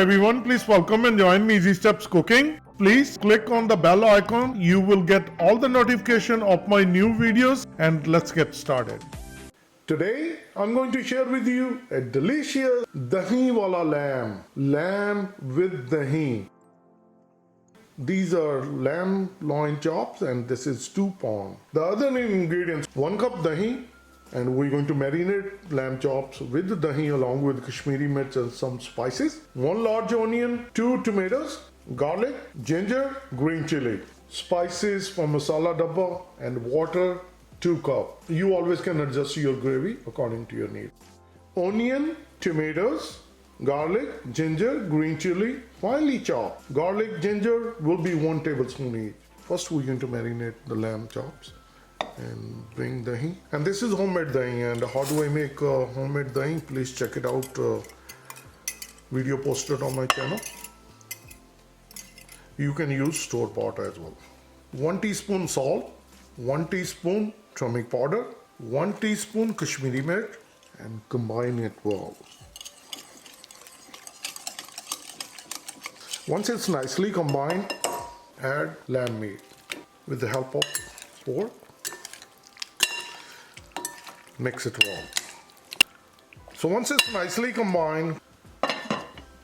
everyone, please welcome and join me Easy Steps Cooking. Please click on the bell icon. You will get all the notification of my new videos, and let's get started. Today I'm going to share with you a delicious dahi wala lamb with dahi. These are lamb loin chops and this is 2 pound. The other ingredients, 1 cup dahi, and we're going to marinate lamb chops with the dahi along with Kashmiri mirch and some spices. 1 large onion, 2 tomatoes, garlic, ginger, green chili, spices from masala dabba, and water 2 cup. You always can adjust your gravy according to your need. Onion, tomatoes, garlic, ginger, green chili, finely chopped. Garlic, ginger will be 1 tablespoon each. First we're going to marinate the lamb chops and bring dahi. And this is homemade dahi. And how do I make homemade dahi? Please check it out. Video posted on my channel. You can use store bought as well. 1 teaspoon salt, 1 teaspoon turmeric powder, 1 teaspoon Kashmiri mirch, and combine it well. Once it's nicely combined, add lamb meat with the help of fork. Mix it well. So once it's nicely combined,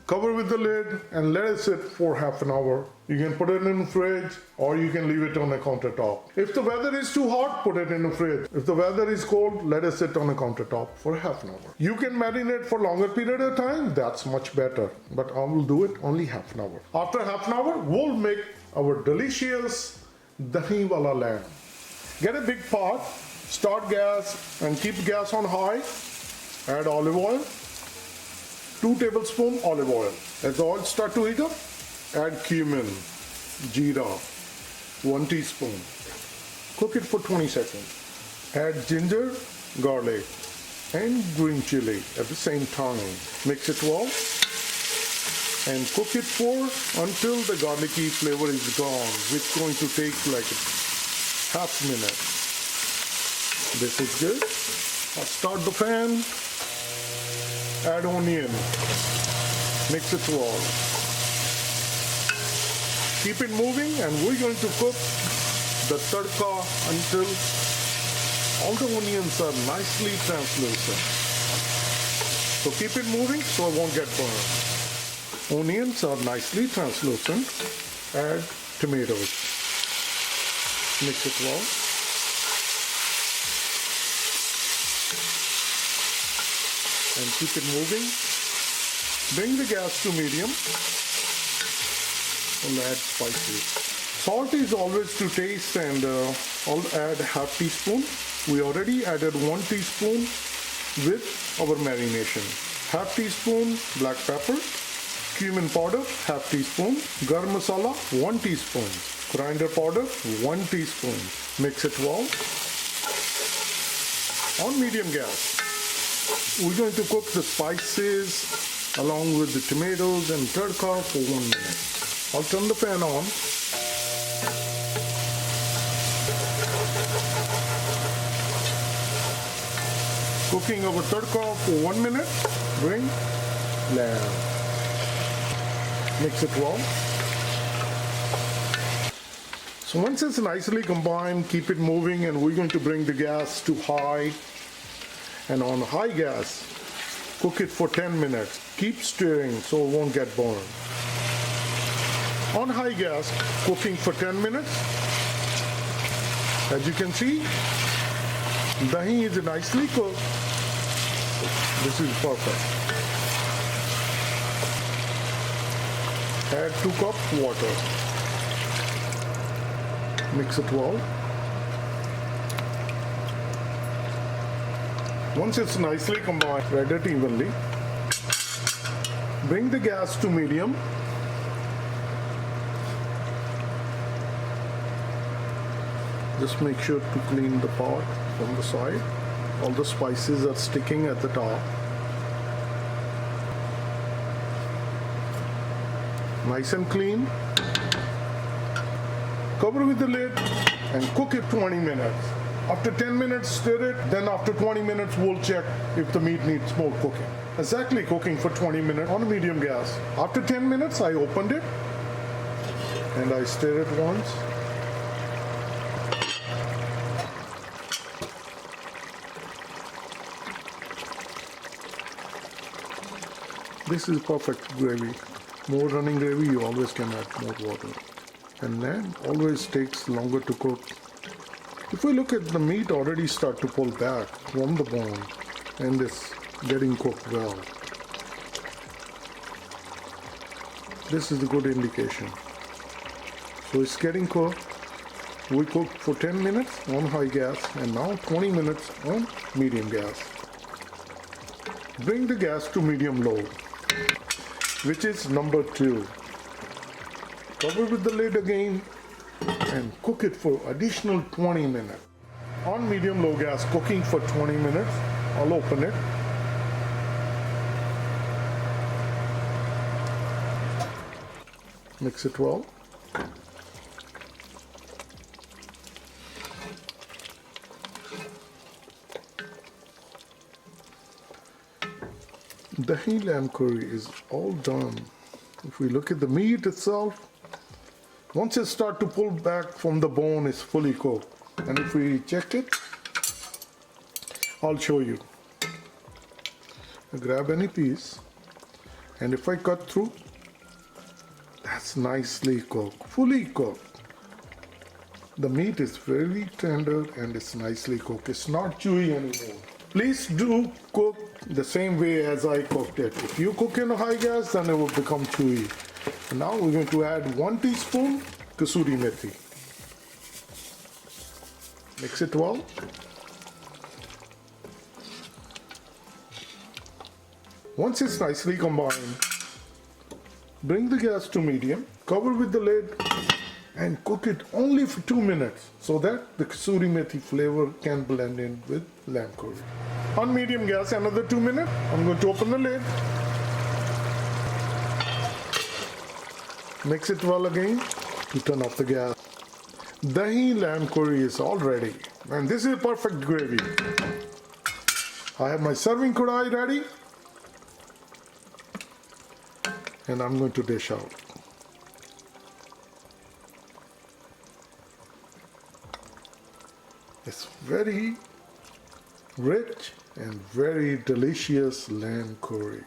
cover with the lid and let it sit for half an hour. You can put it in the fridge or you can leave it on a countertop. If the weather is too hot, put it in the fridge. If the weather is cold, let it sit on a countertop for half an hour. You can marinate for longer period of time, that's much better. But I will do it only half an hour. After half an hour, we'll make our delicious dahi wala lamb. Get a big pot, start gas and keep gas on high. Add olive oil. 2 tablespoons olive oil. As the oil start to heat up, add cumin, jeera, 1 teaspoon. Cook it for 20 seconds. Add ginger, garlic, and green chili at the same time. Mix it well and cook it for until the garlicky flavor is gone, which is going to take like half minute. This is good. I'll start the pan. Add onion, mix it well. Keep it moving and we're going to cook the tadka until all the onions are nicely translucent. So keep it moving so it won't get burned. Onions are nicely translucent. Add tomatoes. Mix it well. And keep it moving. Bring the gas to medium and add spices. Salt is always to taste, and I'll add half teaspoon. We already added 1 teaspoon with our marination. Half teaspoon black pepper, cumin powder, half teaspoon, garam masala, 1 teaspoon, coriander powder, 1 teaspoon. Mix it well. On medium gas. We're going to cook the spices along with the tomatoes and tadka for 1 minute. I'll turn the pan on. Cooking our tadka for 1 minute. Bring lamb. Mix it well. So once it's nicely combined, keep it moving and we're going to bring the gas to high. And on high gas, cook it for 10 minutes. Keep stirring so it won't get burned. On high gas, cooking for 10 minutes. As you can see, dahi is nicely cooked. This is perfect. Add 2 cups water. Mix it well. Once it's nicely combined, spread it evenly. Bring the gas to medium. Just make sure to clean the pot from the side. All the spices are sticking at the top. Nice and clean. Cover with the lid and cook it 20 minutes. After 10 minutes, stir it. Then after 20 minutes, we'll check if the meat needs more cooking. exactly cooking for 20 minutes on medium gas. After 10 minutes, I opened it and I stirred it once. This is perfect gravy. More running gravy, you always can add more water. And lamb always takes longer to cook. If we look at the meat already start to pull back from the bone and it's getting cooked well. This is a good indication. So it's getting cooked. We cooked for 10 minutes on high gas and now 20 minutes on medium gas. Bring the gas to medium low, which is number 2. Cover with the lid again and cook it for additional 20 minutes. On medium low gas, cooking for 20 minutes. I'll open it. Mix it well. Dahi lamb curry is all done. If we look at the meat itself, once it starts to pull back from the bone, it's fully cooked. And if we check it, I'll show you. I grab any piece, and if I cut through, that's nicely cooked, fully cooked. The meat is very tender and it's nicely cooked. It's not chewy anymore. Please do cook the same way as I cooked it. If you cook in a high gas, then it will become chewy. And now we're going to add 1 teaspoon kasuri methi. Mix it well. Once it's nicely combined, bring the gas to medium, cover with the lid, and cook it only for 2 minutes so that the kasuri methi flavor can blend in with lamb curry. On medium gas, another 2 minutes. I'm going to open the lid. Mix it well again to turn off the gas. Dahi lamb curry is all ready, and this is perfect gravy. I have my serving kadai ready, and I'm going to dish out. It's very rich and very delicious lamb curry.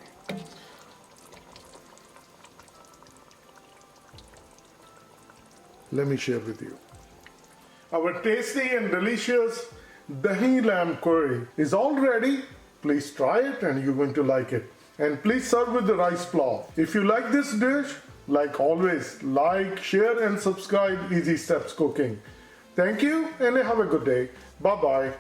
Let me share with you. Our tasty and delicious Dahi lamb curry is all ready. Please try it and you're going to like it. And please serve with the rice pulao. If you like this dish, like always, like, share and subscribe Easy Steps Cooking. Thank you and have a good day. Bye-bye.